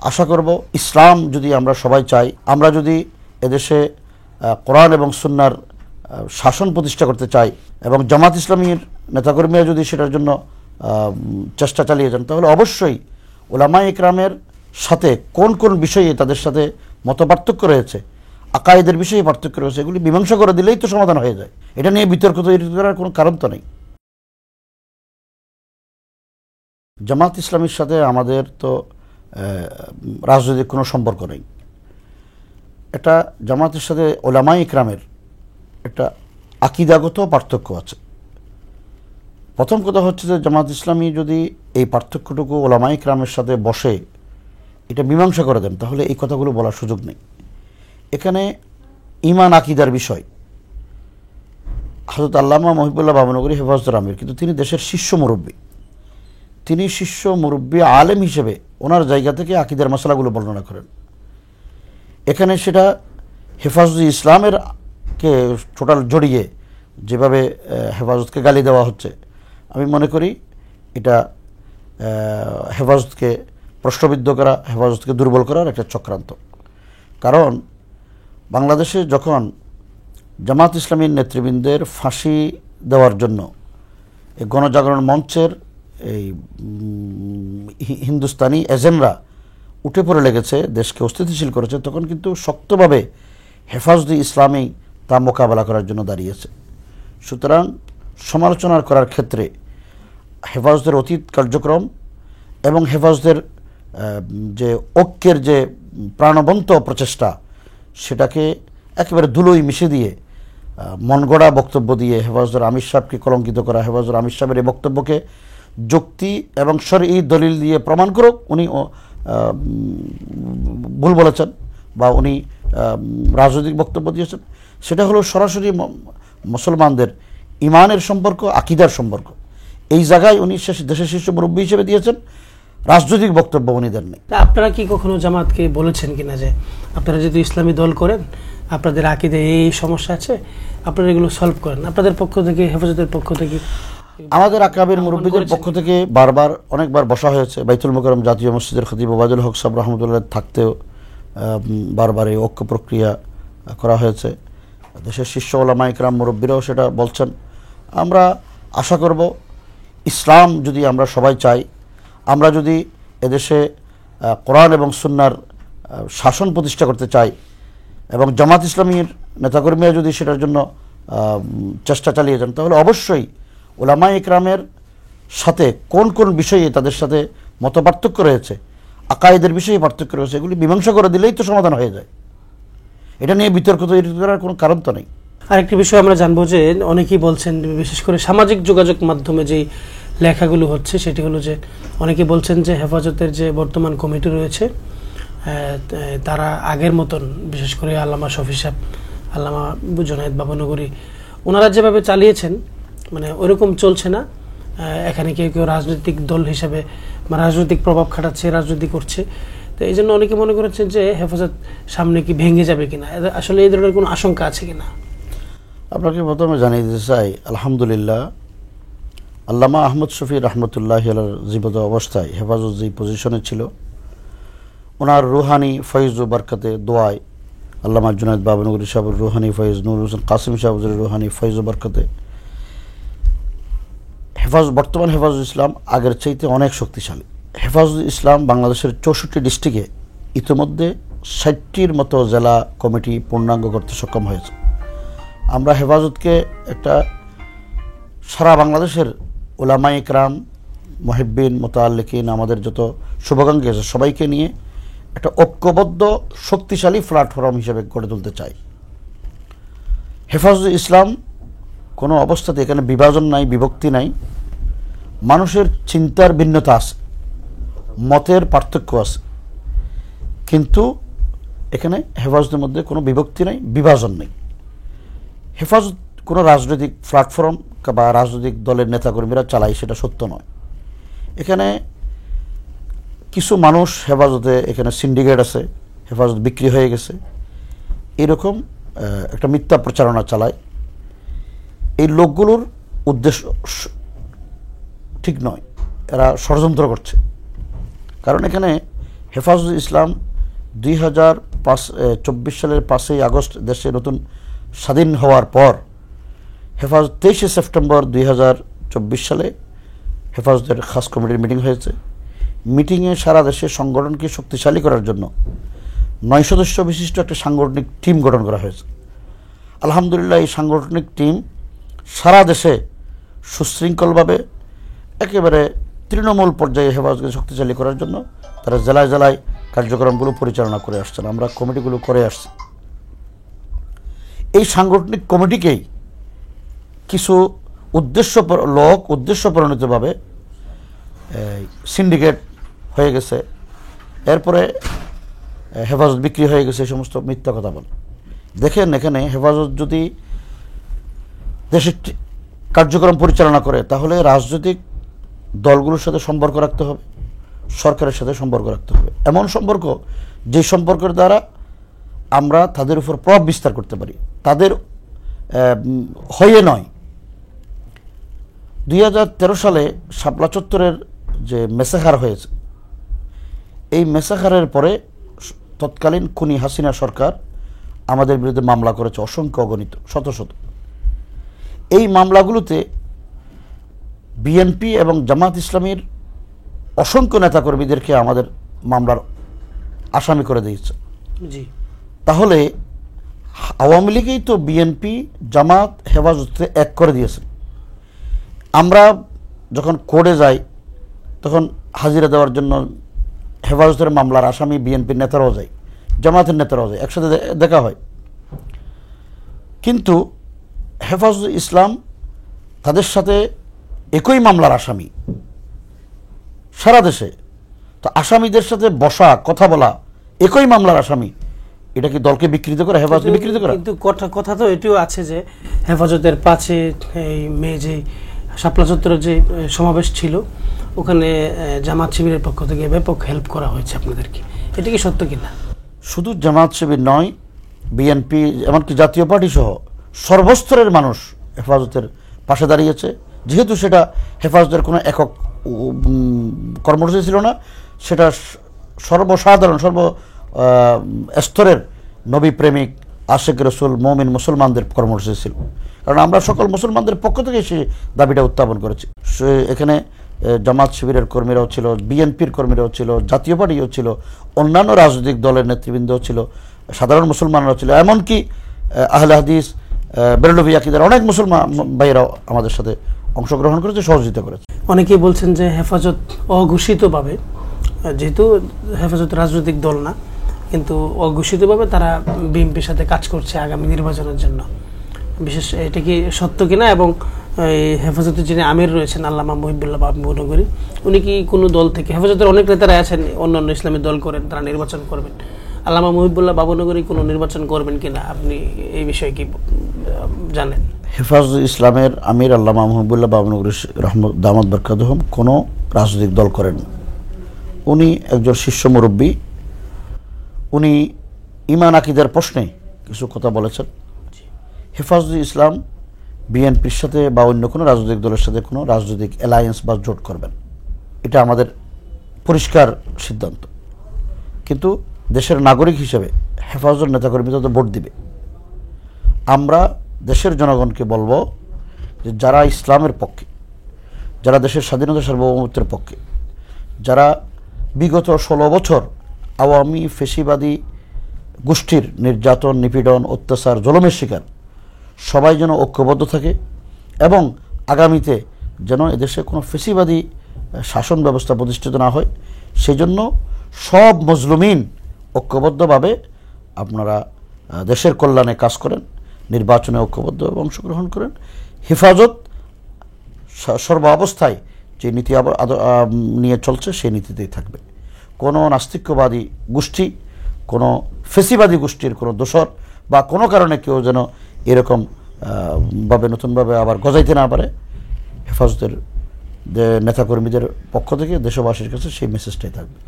আশা করব ইসলাম যদি আমরা সবাই চাই, আমরা যদি এদেশে কোরআন এবং সুন্নাহর শাসন প্রতিষ্ঠা করতে চাই এবং জামাত ইসলামীর নেতাকর্মীরা যদি সেটার জন্য চেষ্টা চালিয়ে যান, তাহলে অবশ্যই উলামায়ে ইকরামের সাথে কোন কোন বিষয়ে তাদের সাথে মতপার্থক্য রয়েছে, আকায়েদের বিষয়ে পার্থক্য রয়েছে, এগুলি মীমাংসা করে দিলেই তো সমাধান হয়ে যায়। এটা নিয়ে বিতর্ক তৈরি করার কোনো কারণ তো নেই। জামাত ইসলামীর সাথে আমাদের তো রাজনৈতিক কোনো সম্পর্ক নেই। এটা জামাতের সাথে উলামায়ে ইকরামের একটা আকীদাগত পার্থক্য আছে। প্রথম কথা হচ্ছে যে জামাত ইসলামী যদি এই পার্থক্যটুকু উলামায়ে ইকরামের সাথে বসে এটা মীমাংসা করে দেন, তাহলে এই কথাগুলো বলার সুযোগ নেই। এখানে ঈমান আকীদার বিষয় হযরত আল্লামা মহিবুল্লাহ বাবনগরী হেফাজতুর আমির, কিন্তু তিনি দেশের শীর্ষ মুরব্বী, তিনি শীর্ষ মুরব্বী আলেম হিসেবে ওনার জায়গা থেকে আকীদার মশলাগুলো বর্ণনা করেন। এখানে সেটা হেফাজতে ইসলামের কে টোটাল জড়িয়ে যেভাবে হেফাজতকে গালি দেওয়া হচ্ছে, আমি মনে করি এটা হেফাজতকে প্রশ্নবিদ্ধ করা, হেফাজতকে দুর্বল করার একটা চক্রান্ত। কারণ বাংলাদেশে যখন জামাত ইসলামীর নেতৃবৃন্দের ফাঁসি দেওয়ার জন্য এই গণজাগরণ মঞ্চের এই হিন্দুস্তানি এজেন্টরা উঠে পড়ে লেগেছে, দেশকে অস্থিতিশীল করেছে, তখন কিন্তু শক্তভাবে হেফাজতে ইসলামী তা মোকাবেলা করার জন্য দাঁড়িয়েছে। সুতরাং সমালোচনা করার ক্ষেত্রে হেফাজতের অতীত কার্যক্রম এবং হেফাজতের যে ঐক্যের যে প্রাণবন্ত প্রচেষ্টা, সেটাকে একেবারে ধুলোয় মিশে দিয়ে মনগড়া বক্তব্য দিয়ে হেফাজতের আমির সাহেবকে কলঙ্কিত করা, হেফাজতের আমির সাহেবের এই বক্তব্যকে যুক্তি এবং শরঈ দলিল দিয়ে প্রমাণ করুক উনি ভুল বলেছেন বা উনি রাজনৈতিক বক্তব্য দিয়েছেন, সেটা হলো সরাসরি মুসলমানদের ইমানের সম্পর্ক, আকীদার সম্পর্ক। এই জায়গায় উনি দেশের শীর্ষ মুরব্বী হিসেবে দিয়েছেন, রাজনৈতিক বক্তব্য উনি দেননি। আপনারা কি কখনো জামাতকে বলেছেন কিনা যে আপনারা যদি ইসলামী দল করেন, আপনাদের আকীদায় এই সমস্যা আছে, আপনারা এগুলো সলভ করেন? আপনাদের পক্ষ থেকে, হেফাজতের পক্ষ থেকে, আমাদের আকাবের মুরব্বীদের পক্ষ থেকে বারবার অনেকবার বসা হয়েছে। বাইতুল মোকাররম জাতীয় মসজিদের খতিব ওবায়দুল হক সাহেব রহমতুল্লাহ থাকতেও বারবার এই ঐক্য প্রক্রিয়া করা হয়েছে। দেশের শীর্ষ উলামায়ে ইকরাম মুরব্বীরাও সেটা বলছেন। আমরা আশা করব ইসলাম যদি আমরা সবাই চাই, আমরা যদি এদেশে কোরআন এবং সুন্নাহর শাসন প্রতিষ্ঠা করতে চাই এবং জামাত ইসলামীর নেতাকর্মীরা যদি সেটার জন্য চেষ্টা চালিয়ে যান, তাহলে অবশ্যই উলামায়ে ইকরামের সাথে কোন কোন বিষয়ে তাদের সাথে মতপার্থক্য রয়েছে, আকায়েদের বিষয়ে পার্থক্য রয়েছে, এগুলি মীমাংসা করে দিলেই তো সমাধান হয়ে যায়। এটা নিয়ে বিতর্ক তৈরি করার কোনো কারণ তো নেই। আরেকটি বিষয় আমরা জানবো যে অনেকেই বলছেন, বিশেষ করে সামাজিক যোগাযোগ মাধ্যমে যেই লেখাগুলো হচ্ছে, সেটি হলো যে অনেকে বলছেন যে হেফাজতের যে বর্তমান কমিটি রয়েছে তারা আগের মতন, বিশেষ করে আল্লামা শফি সাহেব, আল্লামা জুনায়েদ বাবনগরী, ওনারা যেভাবে চালিয়েছেন মানে ওইরকম চলছে না। এখানে কেউ কেউ রাজনৈতিক দল হিসাবে রাজনৈতিক প্রভাব খাটাচ্ছে, রাজনীতি করছে। তো এই জন্য অনেকে মনে করেছেন যে হেফাজত সামনে কি ভেঙে যাবে কিনা, আসলে এই ধরনের কোনো আশঙ্কা আছে কিনা? আপনাকে প্রথমে জানিয়ে দিতে চাই, আলহামদুলিল্লাহ আল্লামা আহমদ শফি রহমতুল্লাহ আলাইহির জীবিত অবস্থায় হেফাজত যেই পজিশনে ছিল, ওনার রুহানি ফয়েজ ও বরকতে দোয়ায় আল্লামা জুনায়েদ বাবনগরী সাহেবের রুহানি ফয়েজ, নুর হোসেন কাসিম সাহেবের রুহানি ফয়েজ ও বরকতে বর্তমান হেফাজত ইসলাম আগের চাইতে অনেক শক্তিশালী। হেফাজত ইসলাম বাংলাদেশের 64 ডিস্ট্রিক্টে ইতিমধ্যে 60টির মতো জেলা কমিটি পূর্ণাঙ্গ করতে সক্ষম হয়েছে। আমরা হেফাজতকে একটা সারা বাংলাদেশের উলামায়ে ইকরাম, মুহিব্বিন, মুতাআল্লিকিন, আমাদের যত শুভাকাঙ্ক্ষী আছে সবাইকে নিয়ে একটা ঐক্যবদ্ধ শক্তিশালী প্ল্যাটফর্ম হিসেবে গড়ে তুলতে চাই। হেফাজত ইসলাম কোনো অবস্থাতে এখানে বিভাজন নাই, বিভক্তি নাই। মানুষের চিন্তার ভিন্নতা আছে, মতের পার্থক্য আছে, কিন্তু এখানে হেফাজতের মধ্যে কোনো বিভক্তি নাই, বিভাজন নেই। হেফাজত কোনো রাজনৈতিক প্ল্যাটফর্ম বা রাজনৈতিক দলের নেতাকর্মীরা চালায় সেটা সত্য নয়। এখানে কিছু মানুষ হেফাজতে, এখানে সিন্ডিকেট আছে, হেফাজত বিক্রি হয়ে গেছে, এরকম একটা মিথ্যা প্রচারণা চালায়। এই লোকগুলোর উদ্দেশ্য ঠিক নয়, এরা ষড়যন্ত্র করছে। কারণ এখানে হেফাজতুল ইসলাম 2024 সালের 5ই আগস্ট দেশে নতুন স্বাধীন হওয়ার পর হেফাজত 23শে সেপ্টেম্বর 2024 সালে হেফাজতের খাস কমিটির মিটিং হয়েছে। মিটিংয়ে সারা দেশে সংগঠনকে শক্তিশালী করার জন্য 9 সদস্য বিশিষ্ট একটা সাংগঠনিক টিম গঠন করা হয়েছে। আলহামদুলিল্লাহ, এই সাংগঠনিক টিম সারা দেশে সুশৃঙ্খলভাবে একেবারে তৃণমূল পর্যায়ে হেফাজতকে শক্তিশালী করার জন্য তারা জেলায় জেলায় কার্যক্রমগুলো পরিচালনা করে আসছেন, আমরা কমিটিগুলো করে আসছি। এই সাংগঠনিক কমিটিকেই কিছু উদ্দেশ্যপ্রণীতভাবে সিন্ডিকেট হয়ে গেছে, এরপরে হেফাজত বিক্রি হয়ে গেছে, এই সমস্ত মিথ্যা কথা বলে। দেখেন, এখানে হেফাজত যদি দেশের কার্যক্রম পরিচালনা করে তাহলে রাজনৈতিক দলগুলোর সাথে সম্পর্ক রাখতে হবে, সরকারের সাথে সম্পর্ক রাখতে হবে, এমন সম্পর্ক যে সম্পর্কের দ্বারা আমরা তাদের উপর প্রভাব বিস্তার করতে পারি, তাদের হয়ে নয়। 2013 সালে শাপলা চত্বরের যে মেসাখার হয়েছে, এই মেসাখারের পরে তৎকালীন খুনি হাসিনা সরকার আমাদের বিরুদ্ধে মামলা করেছে, অসংখ্য অগণিত, শত শত। এই মামলাগুলোতে বিএনপি এবং জামাত ইসলামীর অসংখ্য নেতাকর্মীদেরকে আমাদের মামলার আসামি করে দিয়েছে। জি, তাহলে আওয়ামী লীগই তো বিএনপি জামাত হেফাজতকে এক করে দিয়েছে। আমরা যখন কোর্টে যাই তখন হাজিরা দেওয়ার জন্য হেফাজতের মামলার আসামি বিএনপির নেতারাও যায়, জামাতের নেতারাও যায়, একসাথে দেখা হয়। কিন্তু হেফাজতুল ইসলাম তাদের সাথে একই মামলার আসামি সারা দেশে, তো আসামিদের সাথে বসা, কথা বলা, একই মামলার আসামি, এটা কি দলকে বিকৃত করে, হেফাজতকে বিকৃত করে? কিন্তু কথা তো এটিও আছে যে হেফাজতের 5 মে যে শাপলা চত্বরের যে সমাবেশ ছিল, ওখানে জামাত শিবিরের পক্ষ থেকে ব্যাপক হেল্প করা হয়েছে আপনাদেরকে, এটা কি সত্য কিনা? শুধু জামাত শিবির নয়, বিএনপি এমনকি জাতীয় পার্টি সহ সর্বস্তরের মানুষ হেফাজতের পাশে দাঁড়িয়েছে। যেহেতু সেটা হেফাজতের কোনো একক কর্মসূচি ছিল না, সেটা সর্বসাধারণ স্তরের নবী প্রেমিক, আশেক রসুল, মুমিন মুসলমানদের কর্মসূচি ছিল। কারণ আমরা সকল মুসলমানদের পক্ষ থেকে সেই দাবিটা উত্থাপন করেছি। এখানে জামাত শিবিরের কর্মীরাও ছিল, বিএনপির কর্মীরাও ছিল, জাতীয় পার্টিও ছিল, অন্যান্য রাজনৈতিক দলের নেতৃবৃন্দও ছিল, সাধারণ মুসলমানরাও ছিল, এমনকি আহলে হাদিস, বেরলভী আকিদার অনেক মুসলমান ভাইয়েরাও আমাদের সাথে অংশগ্রহণ করেছে, সহযোগিতা করেছে। অনেকেই বলছেন যে হেফাজত অঘোষিতভাবে, যেহেতু হেফাজত রাজনৈতিক দল না, কিন্তু অঘোষিতভাবে তারা বিএনপির সাথে কাজ করছে আগামী নির্বাচনের জন্য, বিশেষ এটা কি সত্য কিনা? এবং হেফাজতের যিনি আমির রয়েছেন আল্লামা মুহিবুল্লাহ বাবুনগরী, উনি কি কোনো দল থেকে, হেফাজতের অনেক নেতারা আছেন অন্যান্য ইসলামী দল করেন, তারা নির্বাচন করবেন, আল্লামা মুহিবুল্লাহ বাবুনগরী কোনো নির্বাচন করবেন কিনা, আপনি এই বিষয়ে কি জানেন? হেফাজতুল ইসলামের আমির আল্লামা মুহিবুল্লাহ বাবুনগরী রহমত দামাত বরকাতুহুম কোনো রাজনৈতিক দল করেন না। উনি একজন শীর্ষ মুরব্বী, উনি ঈমান আকীদার প্রশ্নে কিছু কথা বলেছেন। হেফাজতুল ইসলাম বিএনপির সাথে বা অন্য কোনো রাজনৈতিক দলের সাথে কোনো রাজনৈতিক অ্যালায়েন্স বা জোট করবেন, এটা আমাদের পরিষ্কার সিদ্ধান্ত। কিন্তু দেশের নাগরিক হিসেবে হেফাজতের নেতাকর্মীরা তো ভোট দিবে। আমরা দেশের জনগণকে বলবো যে যারা ইসলামের পক্ষে, যারা দেশের স্বাধীনতা সার্বভৌমত্বের পক্ষে, যারা বিগত 16 বছর আওয়ামী ফেসিবাদী গোষ্ঠীর নির্যাতন, নিপীড়ন, অত্যাচার, জুলুমের শিকার, সবাই যেন ঐক্যবদ্ধ থাকে এবং আগামীতে যেন এদেশে কোনো ফেসিবাদী শাসন ব্যবস্থা প্রতিষ্ঠিত না হয়, সেই জন্য সব মজলুমিন ঐক্যবদ্ধভাবে আপনারা দেশের কল্যাণে কাজ করেন, নির্বাচনে ঐক্যবদ্ধভাবে অংশগ্রহণ করেন। হেফাজত সর্বাবস্থায় যে নীতি নিয়ে চলছে সেই নীতিতেই থাকবে। কোনো নাস্তিক্যবাদী গোষ্ঠী, কোনো ফেসিবাদী গোষ্ঠীর কোনো দোসর বা কোনো কারণে কেউ যেন এরকম ভাবে নতুনভাবে আবার গজাইতে না পারে, হেফাজতের নেতাকর্মীদের পক্ষ থেকে দেশবাসীর কাছে সেই মেসেজটাই থাকবে।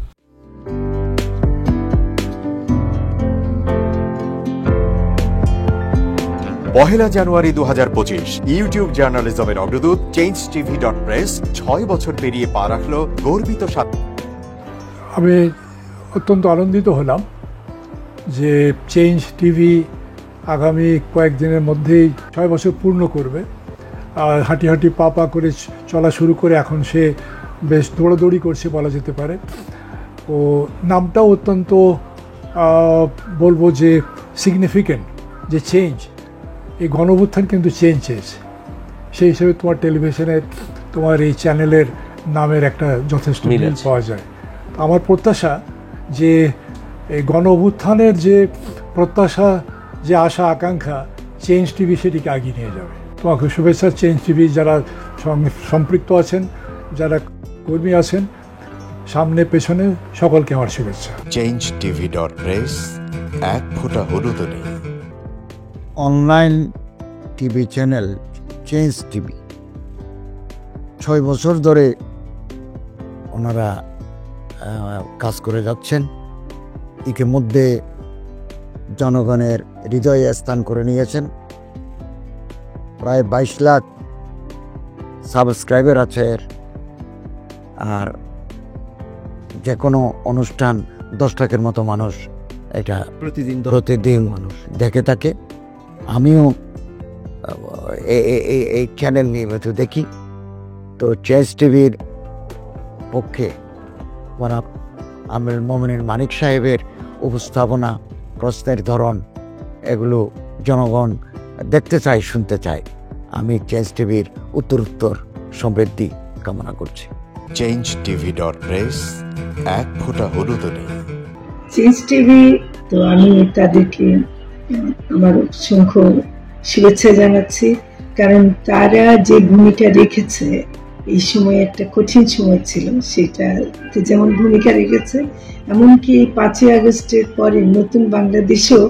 পহেলা জানুয়ারি 2025 ইউটিউব জার্নালিজমের অগ্রদূত changetv.press 6 বছর পেরিয়ে পা রাখল গর্বিত সাথে। আমি অত্যন্ত আনন্দিত হলাম যে চেঞ্জ টিভি আগামী কয়েকদিনের মধ্যেই 6 বছর পূর্ণ করবে। আর হাঁটি হাঁটি পা পা করে চলা শুরু করে এখন সে বেশ দৌড়াদৌড়ি করছে বলা যেতে পারে। ও নামটাও অত্যন্ত বলবো যে সিগনিফিক্যান্ট, যে চেঞ্জ, এই গণঅভ্যুত্থান কিন্তু চেঞ্জ চেয়েছে। সেই হিসেবে তোমার টেলিভিশনের, তোমার এই চ্যানেলের নামের একটা যথেষ্ট মিল পাওয়া যায়। আমার প্রত্যাশা যে এই গণঅভ্যুত্থানের যে প্রত্যাশা, যে আশা আকাঙ্ক্ষা, চেঞ্জ টিভি সেটিকে এগিয়ে নিয়ে যাবে। তোমাকে শুভেচ্ছা চেঞ্জ টিভি যারা সম্পৃক্ত আছেন, যারা কর্মী আছেন, সামনে পেছনে সকলকে আমার শুভেচ্ছা। changetv.press, এক ফোঁটা হলুদও নেই। Online TV channel change TV 6 বছর ধরে ওনারা কাজ করে যাচ্ছেন। ইতিমধ্যে জনগণের হৃদয়ে স্থান করে নিয়েছেন। প্রায় 22 লাখ সাবস্ক্রাইবার আছে এর। আর যে কোনো অনুষ্ঠান 10 লাখের মতো মানুষ এটা প্রতিদিন মানুষ দেখে থাকে। আমিও এই চ্যানেল নিয়মিত দেখি। তো চেঞ্জ টিভির পক্ষে আমির মোমিনুল মানিক সাহেবের উপস্থাপনা, প্রশ্নের ধরন, এগুলো জনগণ দেখতে চায়, শুনতে চায়। আমি চেঞ্জ টিভির উত্তরোত্তর সমৃদ্ধি কামনা করছি। changetv.press, এক ফোঁটা হলুদও নেই। চেঞ্জ টিভি, তো আমি তাদেরকে আমার অসংখ্য শুভেচ্ছা জানাচ্ছি, কারণ তারা যে ভূমিকা রেখেছে এই সময়, একটা কঠিন সময় ছিল, সেটাতে যেমন ভূমিকা রেখেছে, এমনকি 5ই আগস্টের পরে নতুন বাংলাদেশেও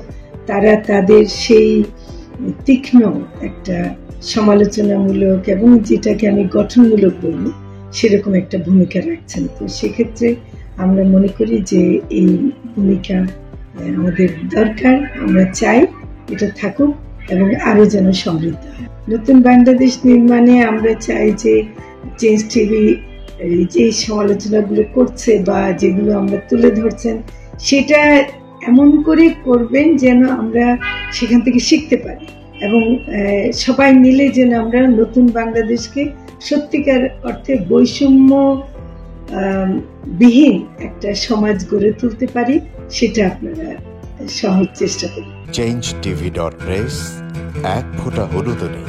তারা তাদের সেই তীক্ষ্ণ একটা সমালোচনামূলক এবং যেটাকে আমি গঠনমূলক বলবো সেরকম একটা ভূমিকা রাখছেন। তো সেক্ষেত্রে আমরা মনে করি যে এই ভূমিকা আমাদের দরকার, আমরা চাই এটা থাকুক এবং আরো যেন সমৃদ্ধ হয়। নতুন বাংলাদেশ নির্মাণে আমরা চাই যে চেঞ্জ টিভি যে সমালোচনাগুলো করছে বা যেগুলো আমরা তুলে ধরছেন, সেটা এমন করে করবেন যেন আমরা সেখান থেকে শিখতে পারি এবং সবাই মিলে যেন আমরা নতুন বাংলাদেশকে সত্যিকার অর্থে বৈষম্য বিহীন একটা সমাজ গড়ে তুলতে পারি, সেটা আপনারা সহজ চেষ্টা করুন। changetv.press, এক ফোঁটা হলুদও নেই।